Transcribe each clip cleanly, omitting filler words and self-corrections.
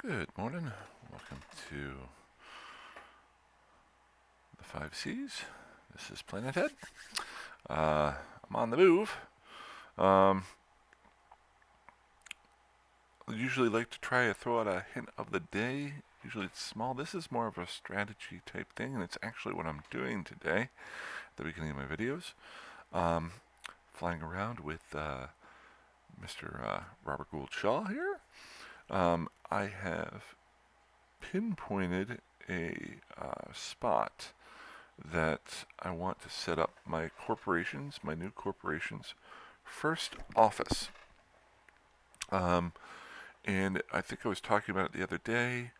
Good morning. Welcome to The 5Cs. This is Planet Head. I'm on the move. Um, I usually like to try to throw out a hint of the day. Usually it's small. This is more of a strategy type thing, and it's actually what I'm doing today at the beginning of my videos. Um, Flying around with Mr. Robert Gould Shaw here. I have pinpointed a spot that I want to set up my new corporation's first office. And I think I was talking about it the other day.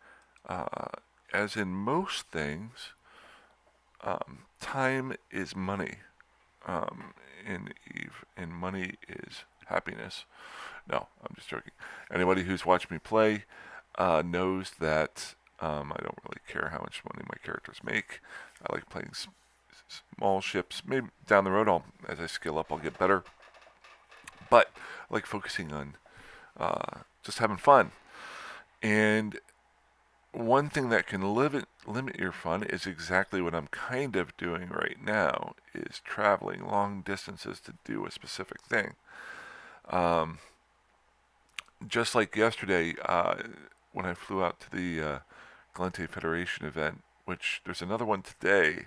Uh, as in most things, time is money. In Eve, and money is happiness. No, I'm just joking. Anybody who's watched me play knows that I don't really care how much money my characters make. I like playing small ships. Maybe down the road, as I scale up, I'll get better. But I like focusing on just having fun. And one thing that can limit your fun is exactly what I'm kind of doing right now, is traveling long distances to do a specific thing. Just like yesterday, when I flew out to the Galente Federation event, which there's another one today.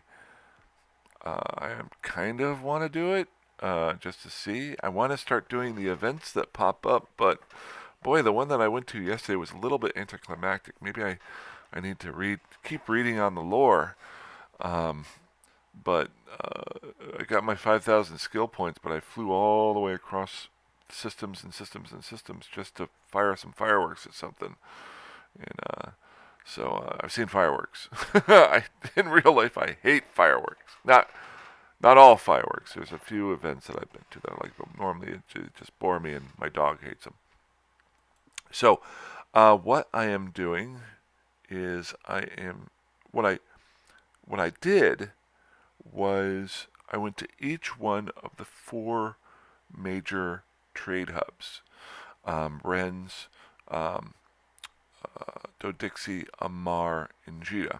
I kind of want to do it just to see. I want to start doing the events that pop up, but boy, the one that I went to yesterday was a little bit anticlimactic. Maybe I need to keep reading on the lore. Um, but I got my 5,000 skill points, but I flew all the way across systems and systems and systems just to fire some fireworks at something. And I've seen fireworks. In real life, I hate fireworks. Not all fireworks. There's a few events that I've been to that I like, but normally it just bore me, and my dog hates them. So, what I am doing is what I did was I went to each one of the four major trade hubs: Rennes, um, Dodixie, Amar, and Jita.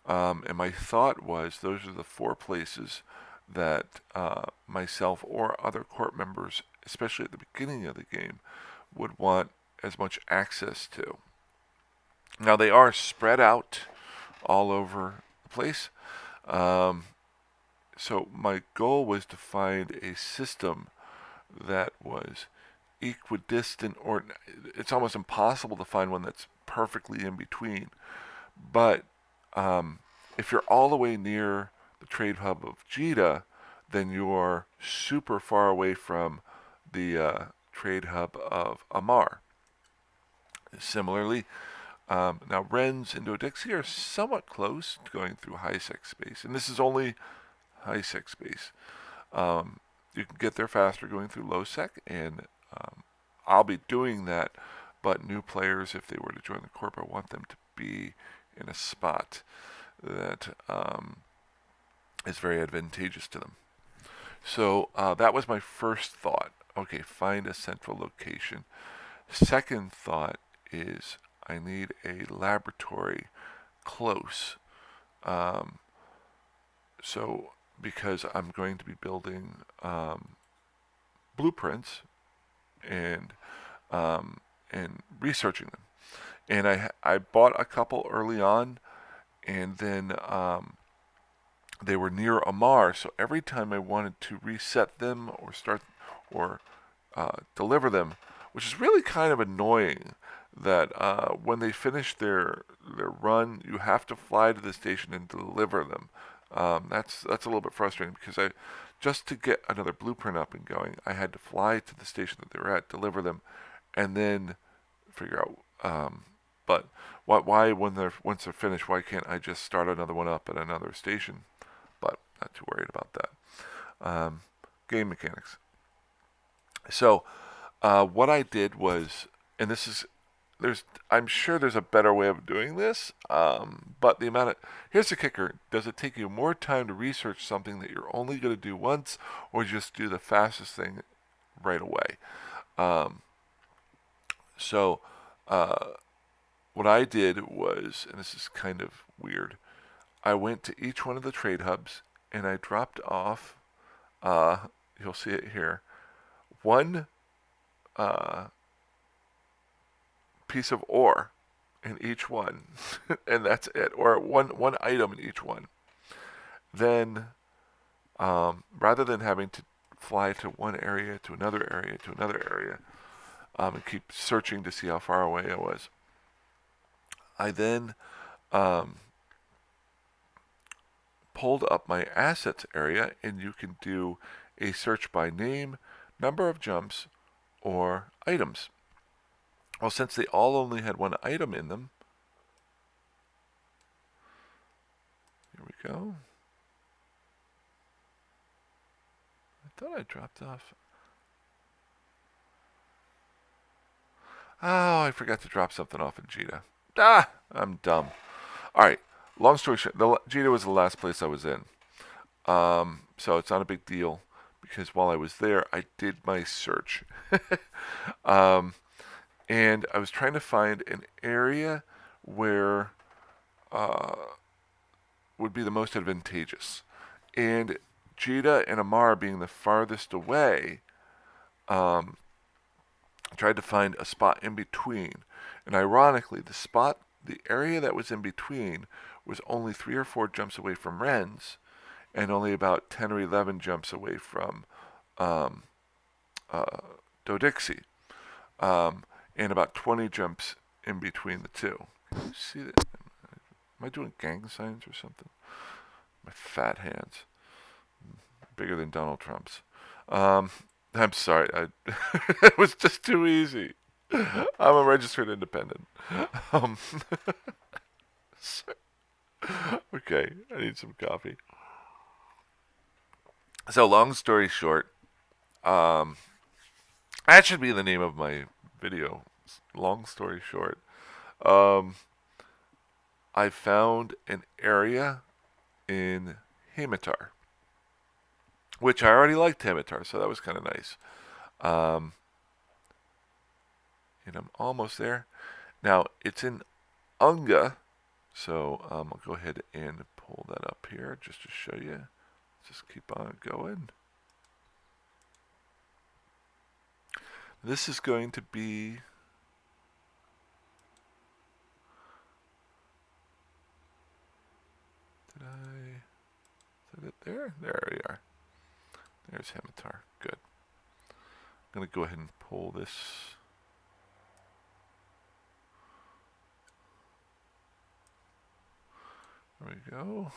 And my thought was those are the four places that myself or other court members, especially at the beginning of the game, would want as much access to. Now, they are spread out all over the place. Um, so my goal was to find a system that was equidistant, or it's almost impossible to find one that's perfectly in between. But if you're all the way near the trade hub of Jita, then you're super far away from the trade hub of Amar. Similarly, now Rennes and Dodixie are somewhat close to going through high-sec space, and this is only high-sec space. You can get there faster going through low-sec, and I'll be doing that, but new players, if they were to join the corp, I want them to be in a spot that is very advantageous to them. So that was my first thought. Okay, find a central location. Second thought is I need a laboratory close. Um, so because I'm going to be building blueprints and and researching them, and I bought a couple early on, and then they were near Amar, so every time I wanted to reset them or start or deliver them, which is really kind of annoying, that when they finish their run, you have to fly to the station and deliver them. That's a little bit frustrating, because just to get another blueprint up and going, I had to fly to the station that they were at, deliver them, and then figure out. But why once they're finished, why can't I just start another one up at another station? But not too worried about that. Game mechanics. So what I did was, and I'm sure there's a better way of doing this, but here's the kicker: does it take you more time to research something that you're only going to do once, or just do the fastest thing right away? So, uh, what I did was, and this is kind of weird, I went to each one of the trade hubs and I dropped off, uh, you'll see it here, one uh, piece of ore in each one, and that's it, or one item in each one. Then, rather than having to fly to one area to another area to another area, and keep searching to see how far away I was, I then um, pulled up my assets area, and you can do a search by name, number of jumps, or items. Well, since they all only had one item in them, here we go. I thought I dropped off. Oh, I forgot to drop something off in Jita. I'm dumb. All right. Long story short, Jita was the last place I was in. So it's not a big deal because while I was there, I did my search. And I was trying to find an area where would be the most advantageous. And Jita and Amar being the farthest away, I tried to find a spot in between. And ironically, the area that was in between was only 3 or 4 jumps away from Ren's and only about 10 or 11 jumps away from um, Dodixie, and about 20 jumps in between the two. Can you see that? Am I doing gang signs or something? My fat hands, bigger than Donald Trump's. I'm sorry, it was just too easy. I'm a registered independent. Um, okay, I need some coffee. So, long story short, um, that should be the name of my video. Long story short, um, I found an area in Himitar, which I already liked Himitar, so that was kind of nice. Um, and I'm almost there. Now, it's in Unga, so I'll go ahead and pull that up here just to show you. Just keep on going. This is going to be is it there? There we are. There's Himitar. Good. I'm going to go ahead and pull this. There we go.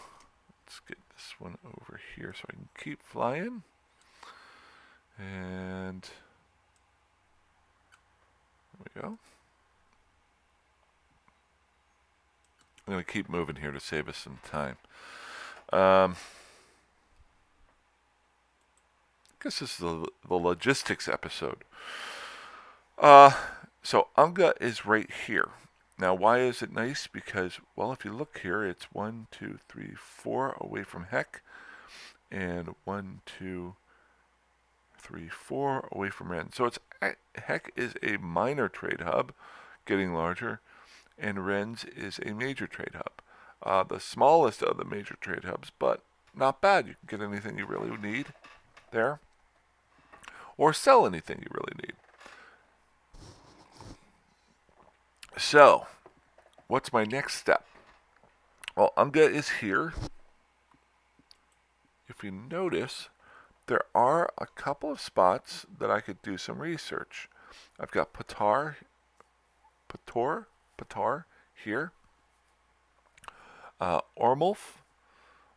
Let's get this one over here so I can keep flying. And there we go. I'm going to keep moving here to save us some time. I guess this is the logistics episode. So Unga is right here. Now, why is it nice? Because, well, if you look here, it's 1, 2, 3, 4 away from Heck, and 1, 2, 3, 4 away from Ren. So it's Heck is a minor trade hub, getting larger, and Ren's is a major trade hub. The smallest of the major trade hubs, but not bad. You can get anything you really need there, or sell anything you really need. So, what's my next step? Well, Unga is here. If you notice, there are a couple of spots that I could do some research. I've got Patar here, Ormulf,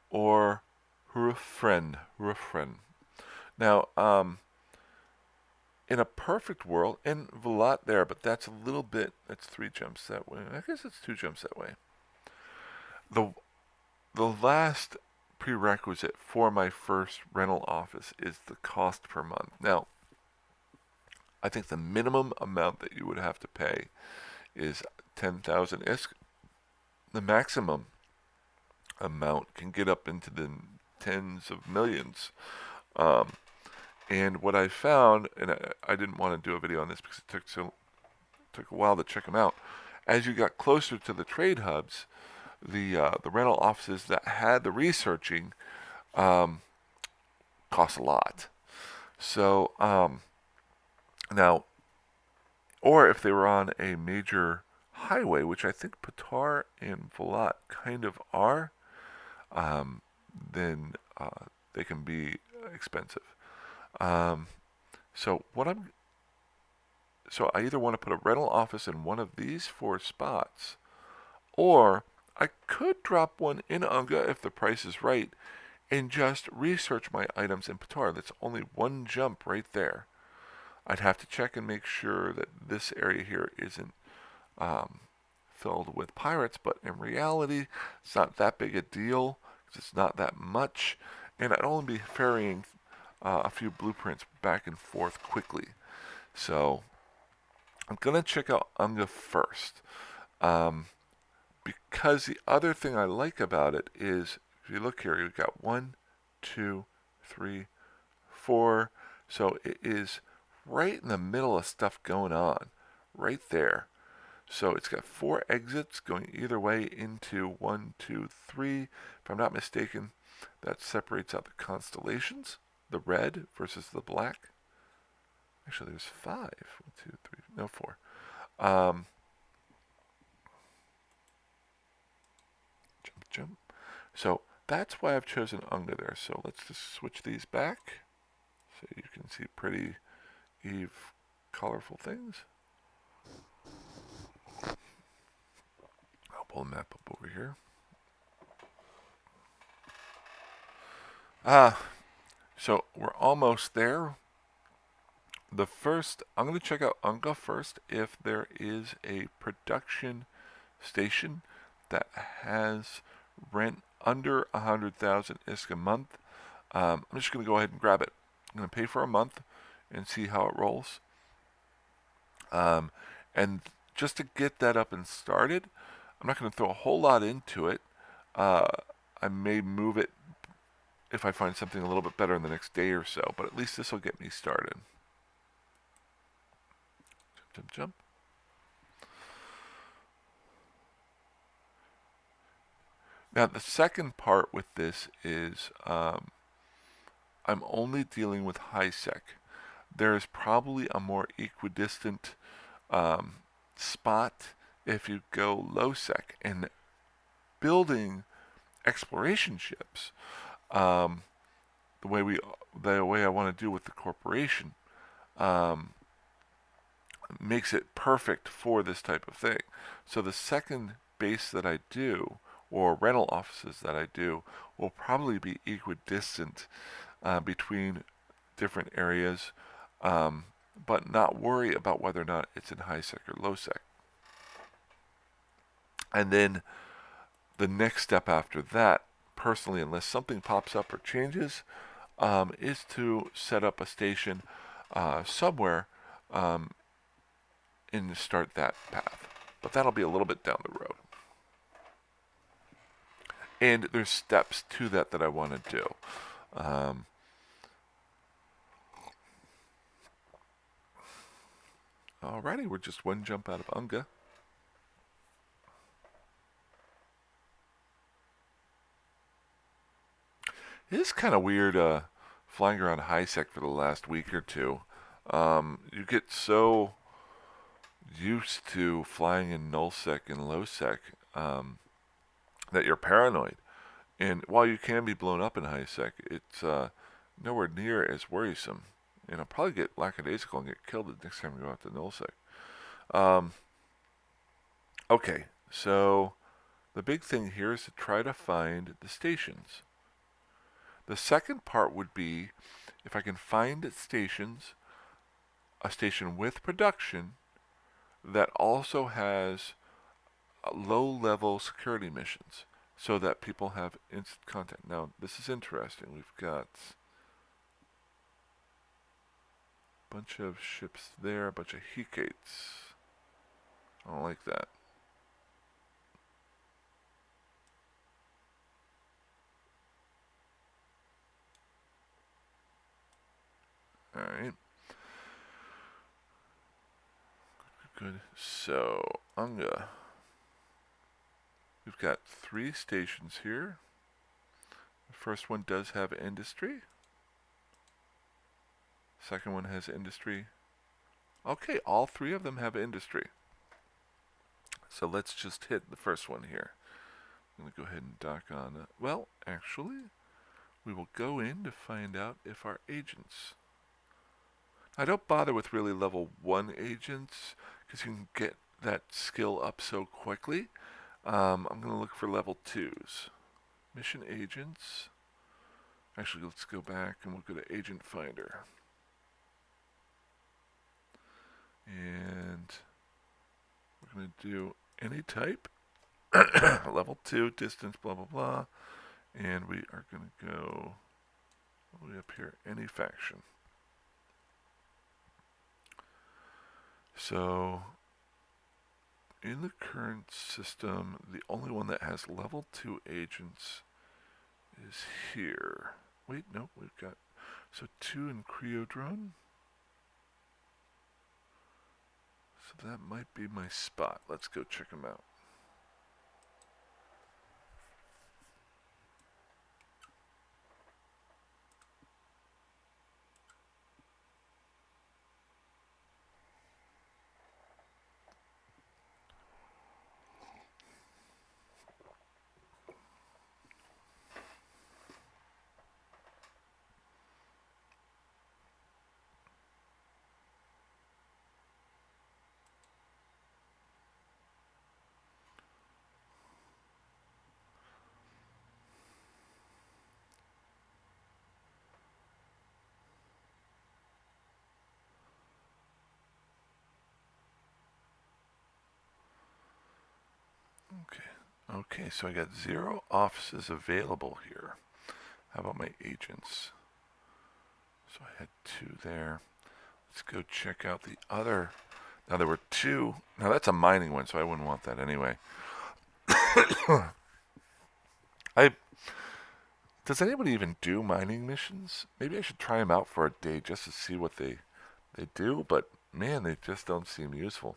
or Hurufren. Now, in a perfect world, and Velat there, but that's 3 jumps that way. I guess it's 2 jumps that way. The last prerequisite for my first rental office is the cost per month. Now, I think the minimum amount that you would have to pay is 10,000 ISK. The maximum amount can get up into the tens of millions. And what I found, and I didn't want to do a video on this because it took a while to check them out. As you got closer to the trade hubs, the rental offices that had the researching um, cost a lot. So now, or if they were on a major highway, which I think Patar and Volat kind of are, um, then they can be expensive. Um, so what I'm so I either want to put a rental office in one of these four spots, or I could drop one in Unga if the price is right, and just research my items in Patar. That's only one jump right there. I'd have to check and make sure that this area here isn't um, filled with pirates, but in reality, it's not that big a deal because it's not that much, and I'd only be ferrying a few blueprints back and forth quickly. So I'm gonna check out Unga first, um, because the other thing I like about it is if you look here, you've got 1, 2, 3, 4. So it is right in the middle of stuff going on, right there. So it's got 4 exits going either way into 1, 2, 3. If I'm not mistaken, that separates out the constellations, the red versus the black. Actually, there's 5. 1, 2, 3, no 4. Um, jump. So that's why I've chosen Unga there. So let's just switch these back so you can see pretty Eve colorful things. I'll pull the map up over here. So we're almost there. I'm going to check out Unga first if there is a production station that has rent under 100,000 ISK a month. I'm just going to go ahead and grab it. I'm going to pay for a month and see how it rolls. And just to get that up and started, I'm not going to throw a whole lot into it. I may move it if I find something a little bit better in the next day or so, but at least this will get me started. Jump, jump, jump. Now, the second part with this is I'm only dealing with high sec. There is probably a more equidistant spot if you go low sec. And building exploration ships, um, the way I want to do with the corporation, um, makes it perfect for this type of thing. So the second base that I do, or rental offices that I do, will probably be equidistant between different areas, but not worry about whether or not it's in high sec or low sec. And then the next step after that, personally, unless something pops up or changes, is to set up a station somewhere um, and start that path. But that'll be a little bit down the road. And there's steps to that I want to do. Alrighty, we're just one jump out of Unga. It is kind of weird flying around high sec for the last week or two. You get so used to flying in null sec and low sec that you're paranoid. And while you can be blown up in high sec, it's nowhere near as worrisome. And I'll probably get lackadaisical and get killed the next time we go out to null sec. Okay, so the big thing here is to try to find the stations. The second part would be if I can find stations, a station with production that also has low-level security missions so that people have instant contact. Now, this is interesting. We've got a bunch of ships there, a bunch of heat gates. I don't like that. Alright. Good. So, Unga. We've got 3 stations here. The first one does have industry. Second one has industry. Okay, all 3 of them have industry. So let's just hit the first one here. I'm going to go ahead and dock on. Well, actually, we will go in to find out if our agents. I don't bother with really level 1 agents because you can get that skill up so quickly. I'm going to look for level 2s. Mission agents. Actually, let's go back and we'll go to Agent Finder. And we're going to do any type. Level 2, distance, blah, blah, blah. And we are going to go all the way up here, any faction. So, in the current system, the only one that has level 2 agents is here. Wait, no, we've got, so 2 in Creodrone. So that might be my spot. Let's go check them out. Okay, so I got 0 offices available here. How about my agents? So I had 2 there. Let's go check out the other. Now there were 2. Now that's a mining one, so I wouldn't want that anyway. Does anybody even do mining missions? Maybe I should try them out for a day just to see what they do, but man, they just don't seem useful.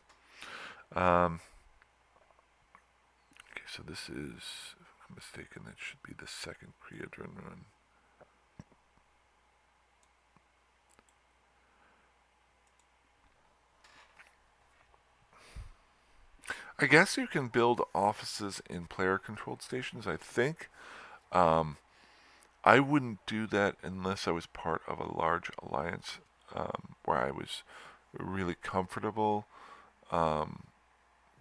Okay, so this is, if I'm mistaken, that should be the second Creodrone run. I guess you can build offices in player-controlled stations, I think. I wouldn't do that unless I was part of a large alliance where I was really comfortable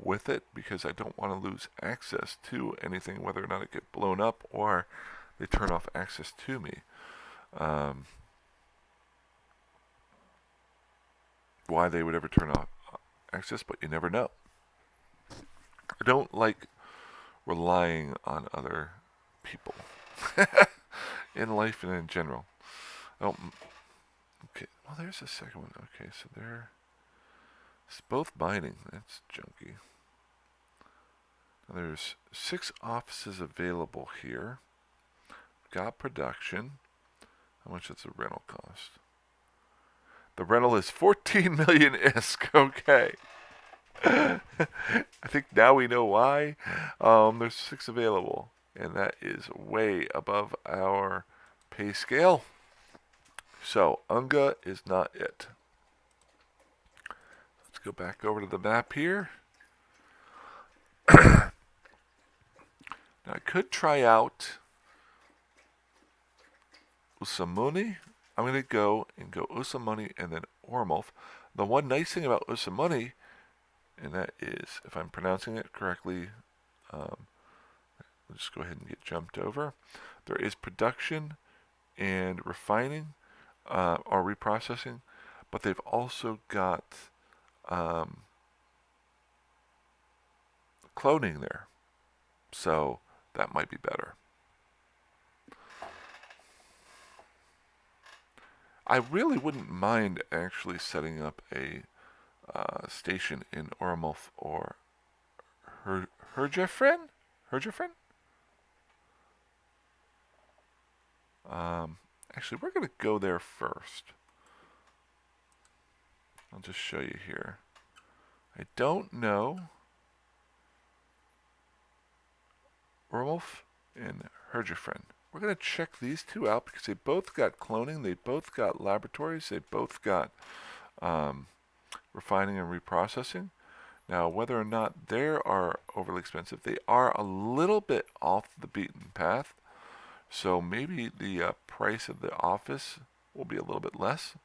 with it, because I don't want to lose access to anything, whether or not it get blown up or they turn off access to me. Why they would ever turn off access, but you never know. I don't like relying on other people in life and in general. Oh, okay. Well, there's the second one. Okay, so it's both mining. That's junky. Now there's 6 offices available here. Got production. How much does the rental cost? The rental is 14 million ISK. Okay. I think now we know why. There's 6 available, and that is way above our pay scale. So, Unga is not it. Let's go back over to the map here. Now, I could try out Usamuni. I'm going to go Usamuni and then Ormulf. The one nice thing about Usamuni, and that is, if I'm pronouncing it correctly, we'll just go ahead and get jumped over. There is production and refining or reprocessing, but they've also got cloning there. So that might be better. I really wouldn't mind actually setting up a station in Ormulf or Herjefren? Herjefren? Actually, we're going to go there first. I'll just show you here. I don't know Ormulf and Hergefriend. We're going to check these two out because they both got cloning, they both got laboratories, they both got um, refining and reprocessing. Now, whether or not they are overly expensive, they are a little bit off the beaten path. So maybe the price of the office will be a little bit less.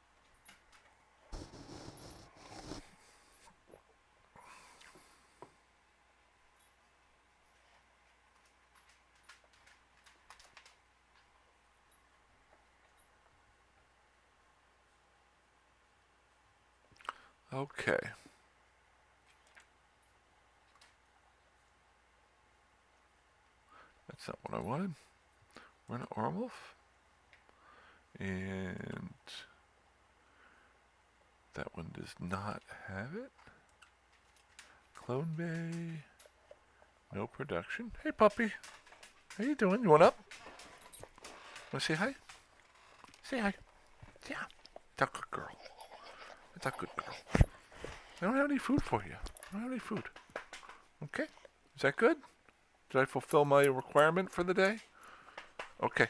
Okay. That's not what I wanted. We're in Ormulf. And that one does not have it. Clone Bay. No production. Hey, puppy. How you doing? You want up? Want to say hi? Say hi. Yeah. That's a good girl. That's a good girl. I don't have any food for you. I don't have any food. Okay. Is that good? Did I fulfill my requirement for the day? Okay.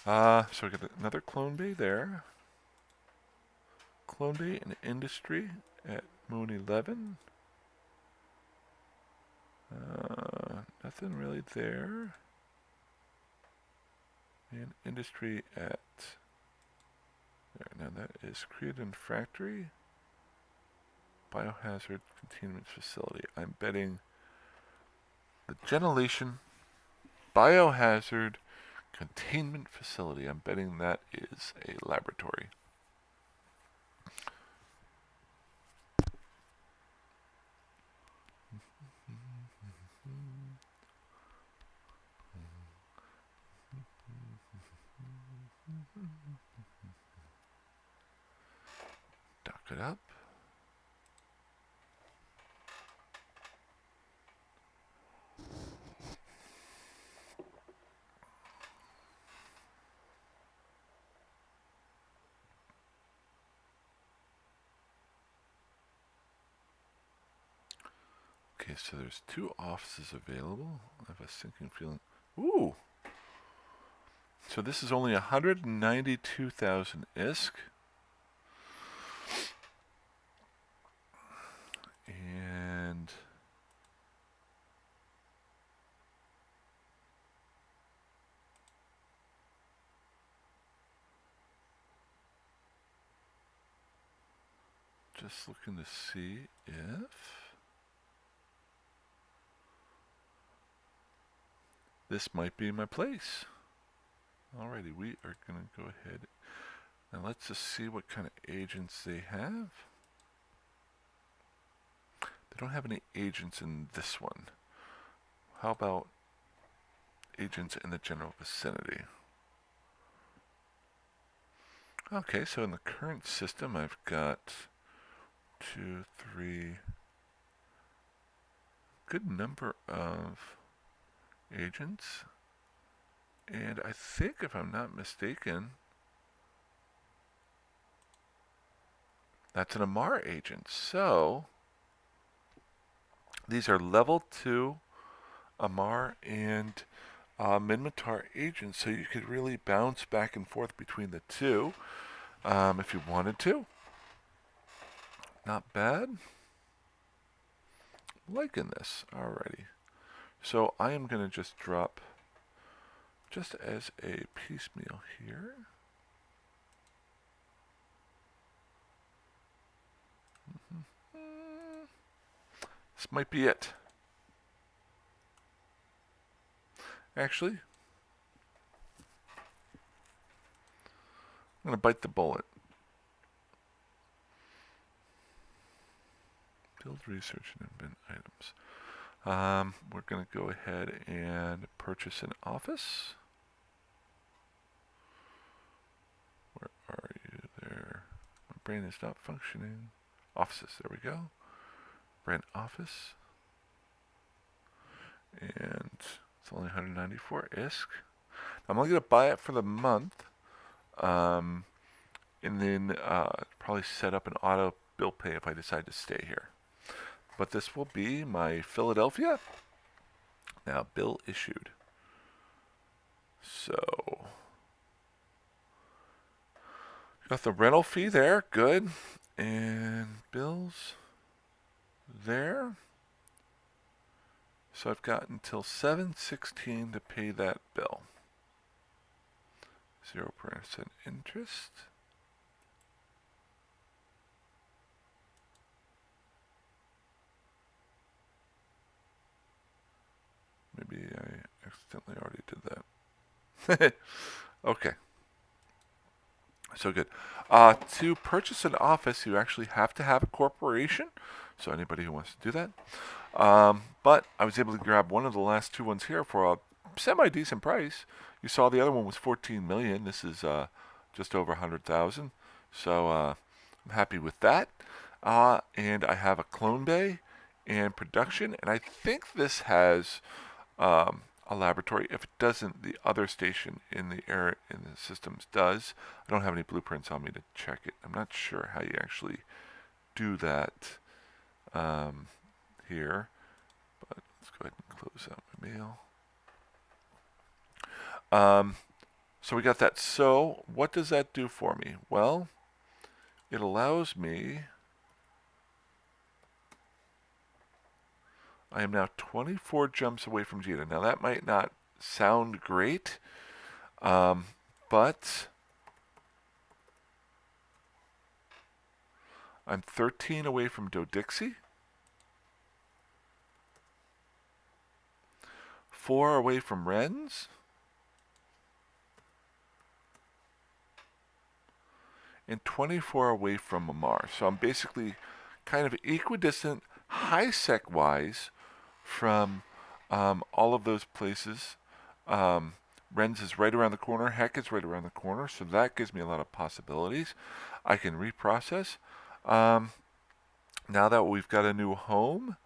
So we got another Clone Bay there. Clone Bay and Industry at Moon 11. Nothing really there. And Industry at there. Now that is Creedon Factory. Biohazard Containment Facility. I'm betting the Genelation Biohazard Containment Facility. I'm betting that is a laboratory. Dock it up. Okay, so there's 2 offices available. I have a sinking feeling. Ooh! So this is only 192,000 ISK. And just looking to see if this might be my place. Alrighty, we are going to go ahead and let's just see what kind of agents they have. They don't have any agents in this one. How about agents in the general vicinity? Okay, so in the current system, I've got 2, 3, good number of agents. And I think, if I'm not mistaken, that's an Amar agent. So these are level 2 Amar and Minmatar agents, so you could really bounce back and forth between the two if you wanted to. Not bad. Liking this. Alrighty. So I am going to just drop, just as a piecemeal here. This might be it. Actually, I'm going to bite the bullet. Build research and invent items. We're going to go ahead and purchase an office. Where are you there? My brain is not functioning. Offices, there we go. Rent office. And it's only 194 ISK. I'm only going to buy it for the month. And and then probably set up an auto bill pay if I decide to stay here. But this will be my Philadelphia. Now, bill issued. So, got the rental fee there, good. And bills there. So I've got until 7/16 to pay that bill. 0% interest. Maybe I accidentally already did that. Okay. So good. To purchase an office, you actually have to have a corporation. So anybody who wants to do that. But I was able to grab one of the last two ones here for a semi-decent price. You saw the other one was 14 million. This is just over 100,000. So I'm happy with that. And I have a clone bay and production, and I think this has a laboratory. If it doesn't, the other station in the air in the systems does. I don't have any blueprints on me to check it. I'm not sure how you actually do that here, but let's go ahead and close out my mail. So we got that. So what does that do for me? Well, it allows me. I am now 24 jumps away from Jita. Now that might not sound great, but I'm 13 away from Dodixie, 4 away from Wrens, and 24 away from Mamar. So I'm basically kind of equidistant, high sec wise, from all of those places. Wrens is right around the corner. Heck is right around the corner. So that gives me a lot of possibilities. I can reprocess. Now that we've got a new home,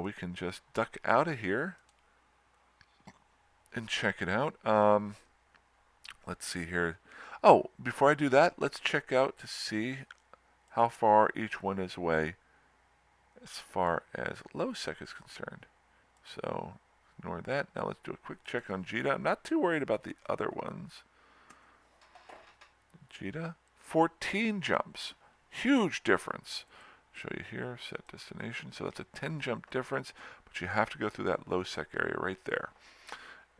we can just duck out of here and check it out. Let's see here. Oh, before I do that, let's check out to see how far each one is away as far as low sec is concerned. So ignore that. Now let's do a quick check on Jita. I'm not too worried about the other ones. Jita, 14 jumps. Huge difference. Show you here, set destination. So that's a 10 jump difference, but you have to go through that low sec area right there.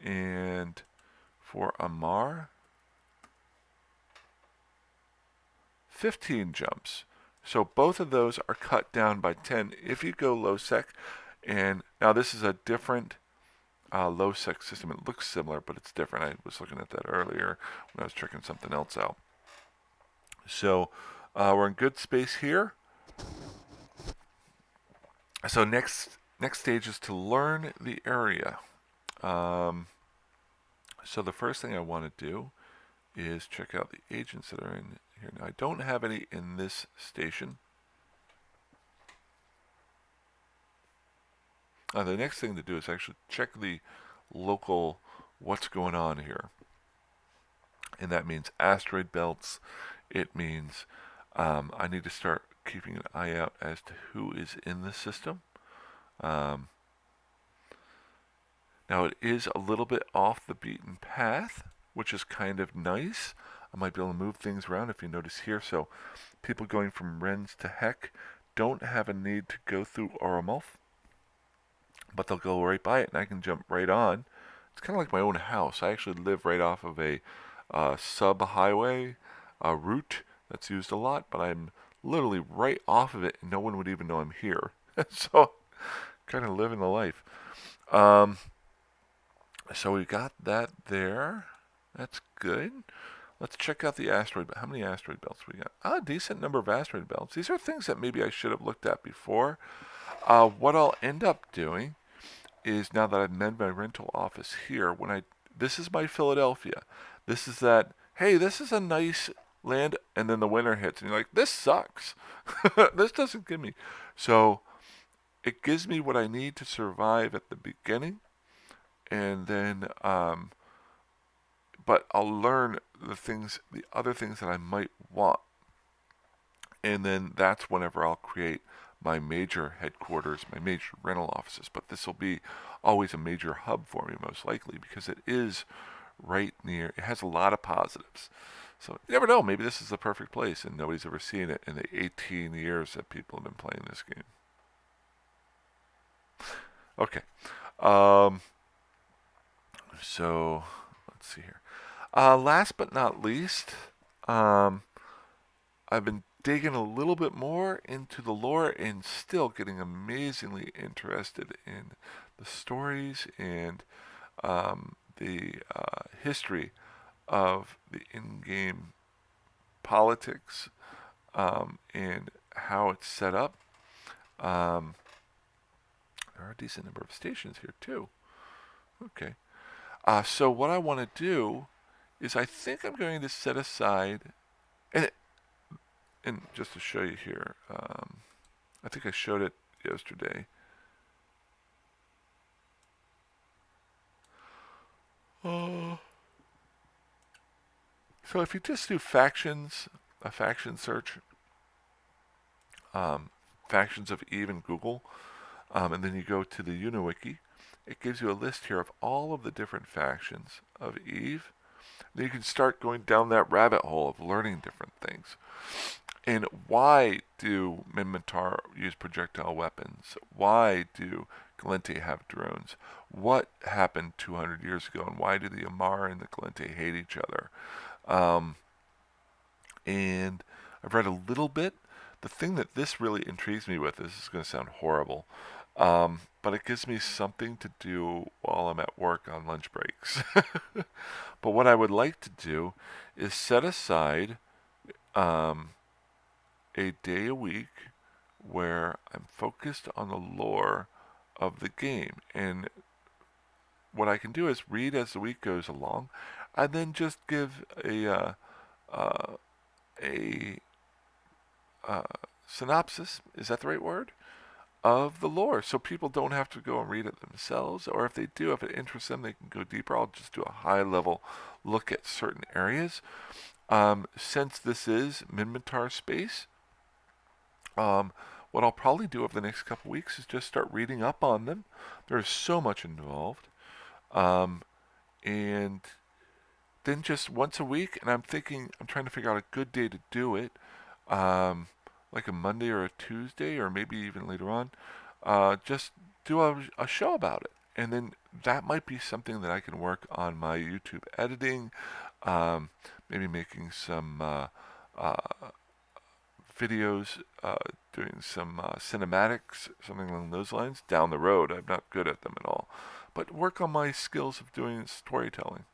And for Amar, 15 jumps. So both of those are cut down by 10 if you go low sec. And now this is a different low sec system. It looks similar, but it's different. I was looking at that earlier when I was checking something else out. So we're in good space here. So next stage is to learn the area. So the first thing I want to do is check out the agents that are in here. Now I don't have any in this station. The next thing to do is actually check the local what's going on here. And that means asteroid belts. It means I need to start keeping an eye out as to who is in the system. Now it is a little bit off the beaten path, which is kind of nice. I might be able to move things around if you notice here. So people going from Wrens to Heck don't have a need to go through Oromulf, but they'll go right by it and I can jump right on. It's kind of like my own house. I actually live right off of a sub-highway route that's used a lot, but I'm literally right off of it and no one would even know I'm here. So kind of living the life. So we got that there. That's good. Let's check out the asteroid. How many asteroid belts we got? A decent number of asteroid belts. These are things that maybe I should have looked at before. What I'll end up doing is, now that I've made my rental office here, this is my Philadelphia. This is that, hey, this is a nice land, and then the winter hits, and you're like, this sucks. This doesn't give me. So it gives me what I need to survive at the beginning, and then but I'll learn the other things that I might want, and then that's whenever I'll create my major headquarters, my major rental offices. But this will be always a major hub for me, most likely, because it is right near. It has a lot of positives. So you never know. Maybe this is the perfect place, and nobody's ever seen it in the 18 years that people have been playing this game. Okay. Um, so let's see here. Last but not least, um, I've been digging a little bit more into the lore and still getting amazingly interested in the stories and the history of the in-game politics and how it's set up. Um, there are a decent number of stations here too. Okay. So what I want to do is I think I'm going to set aside, and, and just to show you here, I think I showed it yesterday. Oh. So if you just do factions, a faction search, um, factions of Eve in Google, and then you go to the UniWiki, it gives you a list here of all of the different factions of Eve. Then you can start going down that rabbit hole of learning different things. And why do Minmatar use projectile weapons? Why do Gallente have drones? What happened 200 years ago, and why do the Amar and the Gallente hate each other? Um, and I've read a little bit. The thing that this really intrigues me with, this is going to sound horrible, but it gives me something to do while I'm at work on lunch breaks. But what I would like to do is set aside um, a day a week where I'm focused on the lore of the game. And what I can do is read as the week goes along, and then just give uh, a synopsis. Is that the right word? Of the lore, so people don't have to go and read it themselves, or if they do, if it interests them, they can go deeper. I'll just do a high level look at certain areas. Since this is Minmatar space, what I'll probably do over the next couple weeks is just start reading up on them. There's so much involved. And then just once a week, and I'm trying to figure out a good day to do it, like a Monday or a Tuesday, or maybe even later on, just do a show about it. And then that might be something that I can work on my YouTube editing, maybe making some videos, doing some cinematics, something along those lines down the road. I'm not good at them at all, but work on my skills of doing storytelling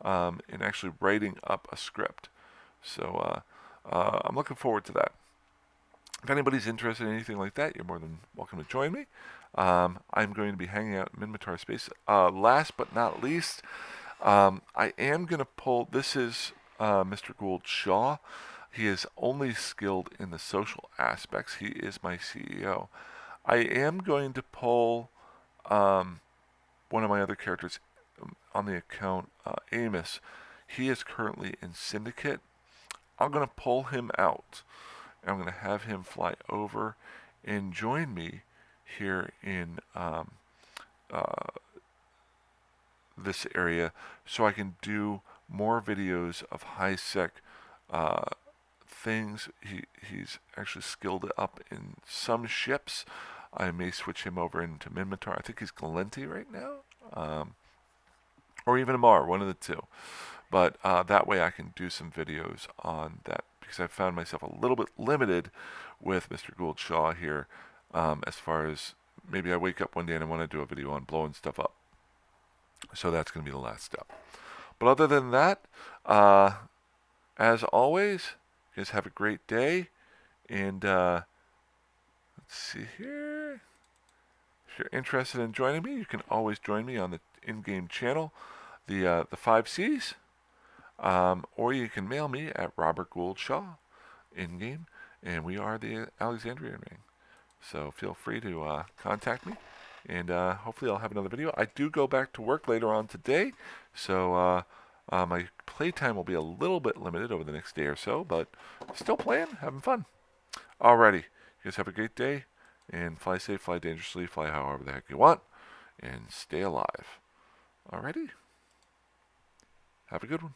and actually writing up a script. So I'm looking forward to that. If anybody's interested in anything like that, you're more than welcome to join me. I'm going to be hanging out in Minmatar Space. Last but not least, I am going to pull. This is Mr. Gould Shaw. He is only skilled in the social aspects. He is my CEO. I am going to pull one of my other characters on the account, Amos. He is currently in Syndicate. I'm going to pull him out. And I'm going to have him fly over and join me here in this area so I can do more videos of high-sec things. He's actually skilled up in some ships. I may switch him over into Minmatar. I think he's Gallente right now, or even Amar, one of the two. But that way I can do some videos on that, because I found myself a little bit limited with Mr. Gould Shaw here, as far as maybe I wake up one day and I want to do a video on blowing stuff up. So that's going to be the last step. But other than that, as always, you guys have a great day. And let's see here. If you're interested in joining me, you can always join me on the in-game channel, the 5Cs. Or you can mail me at Robert Gould Shaw in-game, and we are the Alexandria Ring. So feel free to contact me, and hopefully I'll have another video. I do go back to work later on today, so My playtime will be a little bit limited over the next day or so, but still playing, having fun. Alrighty, you guys have a great day, and fly safe, fly dangerously, fly however the heck you want, and stay alive. Alrighty, have a good one.